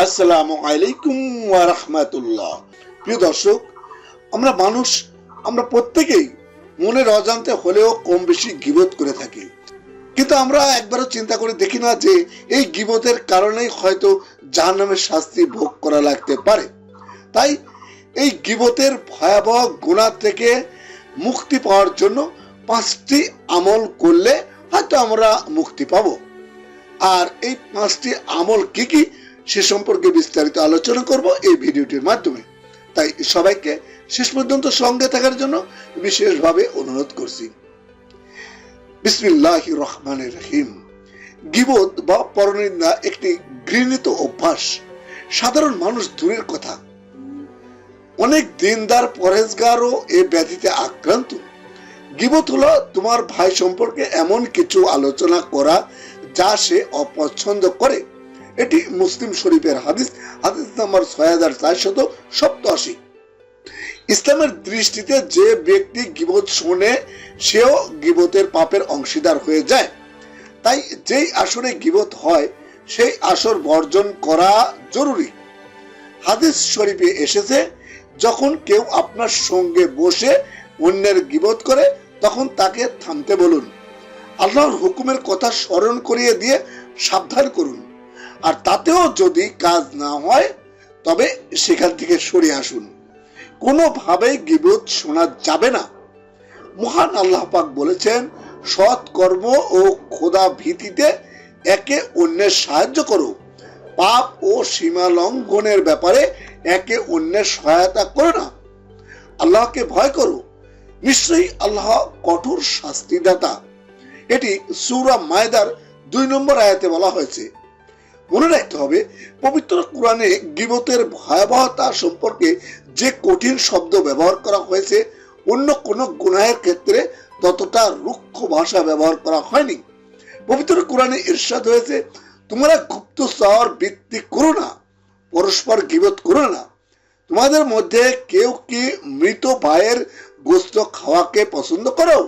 আসসালামু আলাইকুম ওয়া রাহমাতুল্লাহ। প্রিয় দর্শক, আমরা প্রত্যেকেই মনের অজান্তে হলেও কম বেশি গীবত করে থাকি, কিন্তু আমরা একবারও চিন্তা করে দেখি না যে এই গীবতের কারণেই হয়তো জাহান্নামের শাস্তি ভোগ করা লাগতে পারে। তাই এই গীবতের ভয়াবহ গুনাহ থেকে মুক্তি পাওয়ার জন্য 5টি আমল করলে হয়তো আমরা মুক্তি পাবো। আর এই 5টি আমল কি কি সে সম্পর্কে বিস্তারিত আলোচনা করব এই ভিডিওটির মাধ্যমে। তাই সবাইকে শেষ পর্যন্ত সঙ্গে থাকার জন্য বিশেষভাবে অনুরোধ করছি। বিসমিল্লাহির রহমানির রহিম। গীবত বা পরনিন্দা একটি ঘৃণিত অভ্যাস। সাধারণ মানুষ দূরের কথা, অনেক দিনদার পরহেজগারও এই ব্যাধিতে আক্রান্ত। গীবত হলো তোমার ভাই সম্পর্কে এমন কিছু আলোচনা করা যা সে অপছন্দ করে। এটি মুসলিম শরীফের হাদিস নাম্বার 6487। ইসলামের দৃষ্টিতে যে ব্যক্তি গীবত শোনে সেও গীবতের পাপের অংশীদার হয়ে যায়। তাই যেই আসরে গীবত হয় সেই আসর বর্জন করা জরুরি। হাদিস শরীফে এসেছে, যখন কেউ আপনার সঙ্গে বসে অন্যের গীবত করে তখন তাকে থামতে বলুন, আল্লাহর হুকুমের কথা স্মরণ করিয়ে দিয়ে সাবধান করুন, আর তাতেও যদি কাজ না হয় তবে সেখান থেকে সরে আসুন। কোনোভাবেই গীবত শোনা যাবে না। মহান আল্লাহ পাক বলেছেন, সৎ কর্ম ও খোদা ভীতিতে একে অন্যের সাহায্য করো, পাপ ও সীমা লঙ্ঘনের ব্যাপারে একে অন্যের সহায়তা করো না, আল্লাহকে ভয় করো, নিশ্চয়ই আল্লাহ কঠোর শাস্তিদাতা। এটি সূরা মায়দার 2 নম্বর আয়াতে বলা হয়েছে। মনে রাখতে হবে, পবিত্র কোরআনে গীবতের ভয়াবহতা সম্পর্কে যে কঠিন শব্দ ব্যবহার করা হয়েছে অন্য কোন গুনাহের ক্ষেত্রে ততটা রুক্ষ ভাষা ব্যবহার করা হয়নি। পবিত্র কোরআনে ইরশাদ হয়েছে, তোমরা গুপ্তচর বৃত্তি করো না, পরস্পর গীবত করো না। তোমাদের মধ্যে কেউ কি মৃত ভাইয়ের গোশত খাওয়াকে পছন্দ করো?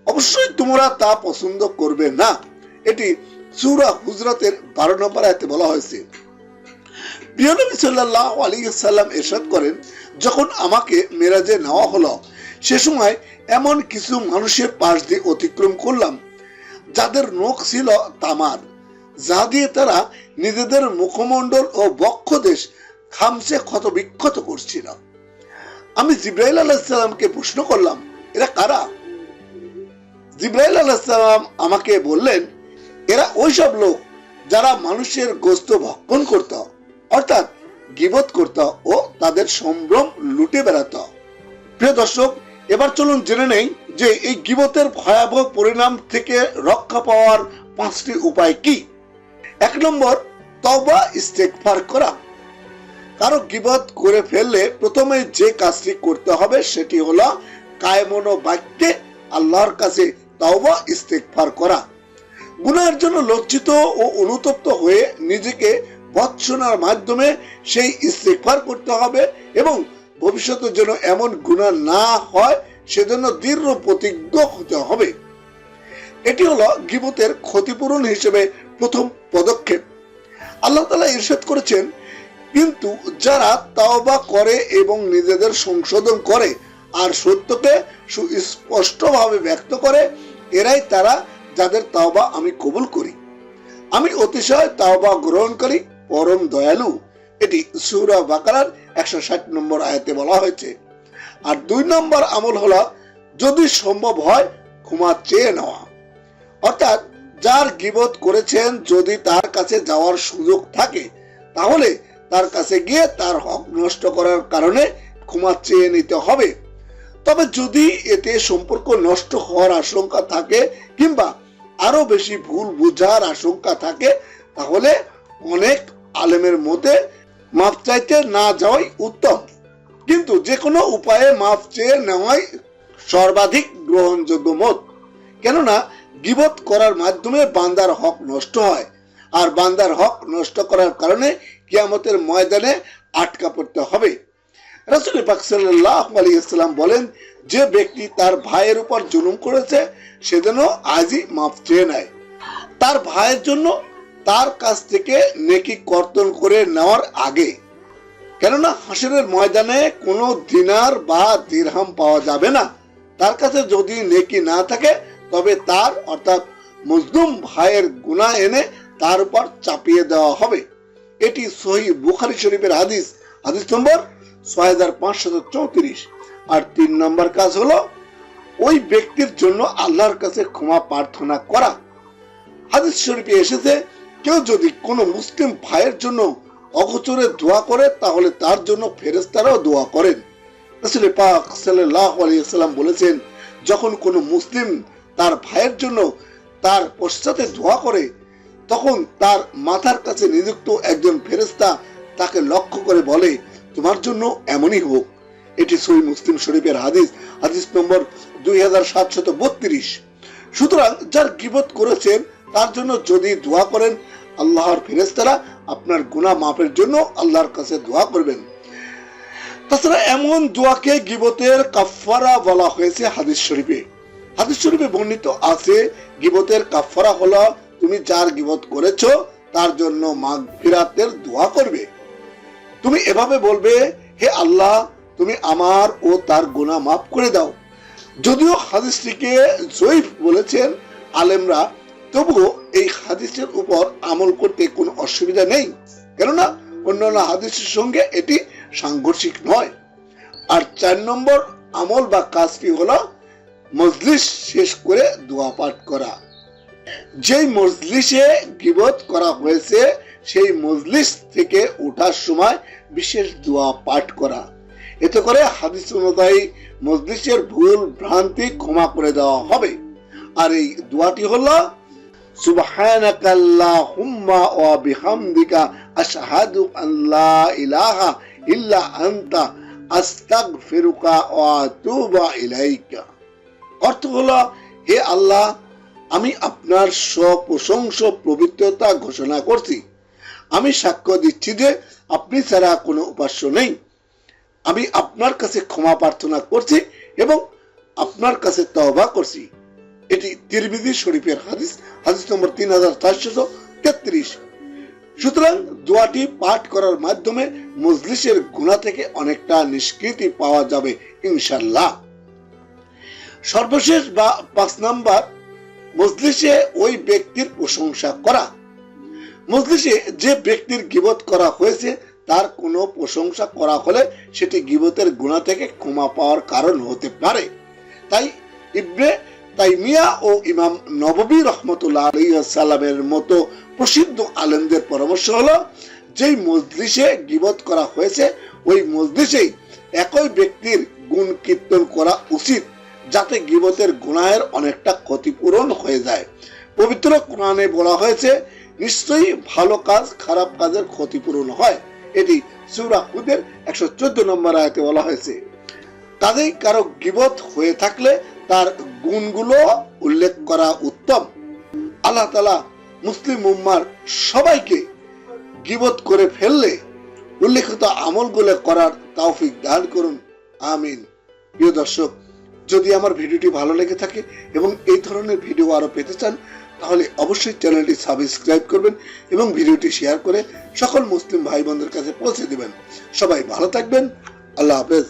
অবশ্যই তোমরা তা পছন্দ করবে না। এটি সূরা হুজরাতের 12 নম্বর আয়াতে বলা হয়েছে। প্রিয় নবী সাল্লাল্লাহু আলাইহি ওয়াসাল্লাম ইরশাদ করেন, যখন আমাকে মেরাজে নেওয়া হলো সে সময় এমন কিছু মানুষের পাশ দিয়ে অতিক্রম করলাম যাদের নখ ছিল তামার, যা দিয়ে তারা নিজেদের মুখমণ্ডল ও বক্ষদেশ খামচে ক্ষত বিক্ষত করছিল। আমি জিবরাইল আলাইহিস সালামকে প্রশ্ন করলাম, এরা কারা? জিবরাইল আলাইহিস সালাম আমাকে বললেন, এরা ওইসব লোক যারা মানুষের গোশত ভক্ষণ করত, অর্থাৎ গীবত করত ও তাদের সম্ভ্রম লুটে বেড়াত। প্রিয় দর্শক, এবার চলুন জেনে নেই যে এই গীবতের ভয়াবহ পরিণাম থেকে রক্ষা পাওয়ার 5টি উপায় কি। 1 নম্বর, তওবা ইস্তেগফার করা। কারো গীবত করে ফেললে প্রথমে যে কাজটি করতে হবে সেটি হলো কায়মন বাক্যে আল্লাহর কাছে তওবা ইস্তেগফার করা। গুনাহের জন্য লজ্জিত ও অনুতপ্ত হয়ে নিজেকে ভৎসনার মাধ্যমে সেই ইস্তেগফার করতে হবে এবং ভবিষ্যতের জন্য এমন গুনাহ না হয় সেজন্য দৃঢ় প্রতিজ্ঞ হতে হবে। এটি হলো গীবতের ক্ষতিপূরণ হিসেবে প্রথম পদক্ষেপ। আল্লাহ তাআলা ইরশাদ করেছেন, কিন্তু যারা তওবা করে এবং নিজেদের সংশোধন করে আর সত্যকে সুস্পষ্টভাবে ব্যক্ত করে, এরাই তারা যাদের তওবা আমি কবুল করি। আমি অতিশয় তওবা গ্রহণকারী, পরম দয়ালু। এটি সূরা বাকারার 160 নম্বর আয়াতে বলা হয়েছে। আর 2 নম্বর আমল হলো, যদি সম্ভব হয় ক্ষমা চেয়ে নেওয়া। অর্থাৎ যার গীবত করেছেন যদি তার কাছে যাওয়ার সুযোগ থাকে তাহলে তার কাছে গিয়ে তার হক নষ্ট করার কারণে ক্ষমা চেয়ে নিতে হবে। তবে যদি এতে সম্পর্ক নষ্ট হওয়ার আশঙ্কা থাকে কিংবা আরো বেশি ভুল বোঝার আশঙ্কা থাকে তাহলে অনেক আলেমের মতে মাফ চাইতে না যাওয়াই উত্তম, কিন্তু যে কোনো উপায়ে মাফ চেয়ে নেওয়াই সর্বাধিক গ্রহণযোগ্য মত। কেননা গীবত করার মাধ্যমে বান্দার হক নষ্ট হয়, আর বান্দার হক নষ্ট করার কারণে কিয়ামতের ময়দানে আটকা পড়তে হবে। রাসূল পাক সাল্লাল্লাহু আলাইহি ওয়াসাল্লাম বলেন, যে ব্যক্তি তার ভাইয়ের উপর জুলুম করেছে সে যেন আজই মাফ চেয়ে নেয়। তার ভাইয়ের জন্য তার কাছ থেকে নেকি কর্তন করে নেওয়ার আগে। কেননা হাসরের ময়দানে কোনো দিনার বা দিরহাম পাওয়া যাবে না। তার কাছে যদি নেকি না থাকে তবে তার অর্থাৎ মজলুম ভাইয়ের গুনাহ এনে তার উপর চাপিয়ে দেওয়া হবে। এটি সহিহ বুখারী শরীফের হাদিস, হাদিস নম্বর 6534। আর 3 নম্বর কাজ হলো ওই ব্যক্তির জন্য আল্লাহর কাছে ক্ষমা প্রার্থনা করা। হাদিস শরীফে এসেছে, কেউ যদি কোনো মুসলিম ভাইয়ের জন্য অগোচরে দোয়া করে তাহলে তার জন্য ফেরেশতারাও দোয়া করেন। রাসূল পাক সাল্লাল্লাহু আলাইহি ওয়াসাল্লাম বলেছেন, যখন কোনো মুসলিম তার ভাইয়ের জন্য তার পশ্চাতে দোয়া করে তখন তার মাথার কাছে নিযুক্ত একজন ফেরেশতা তাকে লক্ষ্য করে বলে, তোমার জন্য এমনই হোক। এটি সহিহ মুসলিম শরীফের হাদিস, হাদিস নম্বর 2732। সুতরাং যার গীবত করেছেন তার জন্য যদি দোয়া করেন, আল্লাহর ফেরেশতারা আপনার গুনাহ মাফের জন্য আল্লাহর কাছে দোয়া করবেন। তাছাড়া এমন দোয়াকে গীবতের কাফফারা বলা হয়েছে হাদিস শরীফে। হাদিস শরীফে বর্ণিত আছে, গীবতের কাফফারা হলো তুমি যার গীবত করেছো তার জন্য মাগফিরাতের দোয়া করবে। তুমি এভাবে বলবে, হে আল্লাহ, তুমি আমার ও তার গুনাহ মাফ করে দাও। যদিও হাদিসটিকে জয়ীফ বলেছেন আলেমরা, তবুও এই হাদিসের উপর আমল করতে কোনো অসুবিধা নেই, কেননা অন্যান্য হাদিসের সঙ্গে এটি সাংঘর্ষিক নয়। আর 4 নম্বর আমল বা কাজটি হলো মজলিস শেষ করে দোয়া পাঠ করা। যেই মজলিসে গীবত করা হয়েছে সেই মজলিস থেকে ওঠার সময় বিশেষ দোয়া পাঠ করা। এতে করে হাদিস অনুযায়ী মজলিসের ভুল ভ্রান্তি ক্ষমা করে দেওয়া হবে। আর এই দোয়াটি হলো, সুবহানাকাল্লাহুম্মা ওয়া বিহামদিকা আশহাদু আল্লা ইলাহা ইল্লা আনতা আস্তাগফিরুকা ওয়া আতুবু ইলাইকা। অর্থ হলো, হে আল্লাহ, আমি আপনার সপ্রশংসা পবিত্রতা ঘোষণা করছি। আমি সাক্ষ্য দিচ্ছি যে আপনি ছাড়া কোনো উপাস্য নেই। আমি আপনার কাছে ক্ষমা প্রার্থনা করছি এবং আপনার কাছে তওবা করছি। এটি তিরমিজি শরীফের হাদিস, হাদিস নম্বর 3433। সুতরাং দোয়াটি পাঠ করার মাধ্যমে মজলিসের গুনাহ থেকে অনেকটা নিষ্কৃতি পাওয়া যাবে ইনশাআল্লাহ। সর্বশেষ বা 5 নম্বর, মজলিসে ওই ব্যক্তির প্রশংসা করা। মজলিসে যে ব্যক্তির গীবত করা হয়েছে তার কোনো প্রশংসা করা হলে সেটি গীবতের গুনাহ থেকে ক্ষমা পাওয়ার কারণ হতে পারে। তাই ইবনে তাইমিয়া ও ইমাম নববী রাহমাতুল্লাহ আলাইহি সাল্লামের মতো প্রসিদ্ধ আলেমদের পরামর্শ হলো, যেই মজলিসে গীবত করা হয়েছে ওই মজলিসেই একই ব্যক্তির গুণ কীর্তন করা উচিত, যাতে গীবতের গুনাহের অনেকটা ক্ষতিপূরণ হয়ে যায়। পবিত্র কোরআনে বলা হয়েছে, নিশ্চয়ই ভালো কাজ খারাপ কাজের ক্ষতিপূরণ হয়। এটি সূরা হুদের 114 নম্বর আয়াতে বলা হয়েছে। কাজেই কারো গীবত হয়ে থাকলে তার গুণগুলো উল্লেখ করা উত্তম। আল্লাহ তাআলা মুসলিম উম্মার সবাইকে গীবত করে ফেললে উল্লেখিত আমলগুলো করার তৌফিক দান করুন, আমিন। প্রিয় দর্শক, যদি আমার ভিডিওটি ভালো লেগে থাকে এবং এই ধরনের ভিডিও আরো পেতে চান তাহলে অবশ্যই চ্যানেলটি সাবস্ক্রাইব করবেন এবং ভিডিওটি শেয়ার করে সকল মুসলিম ভাই বোনদের কাছে পৌঁছে দিবেন। সবাই ভালো থাকবেন। আল্লাহ হাফেজ।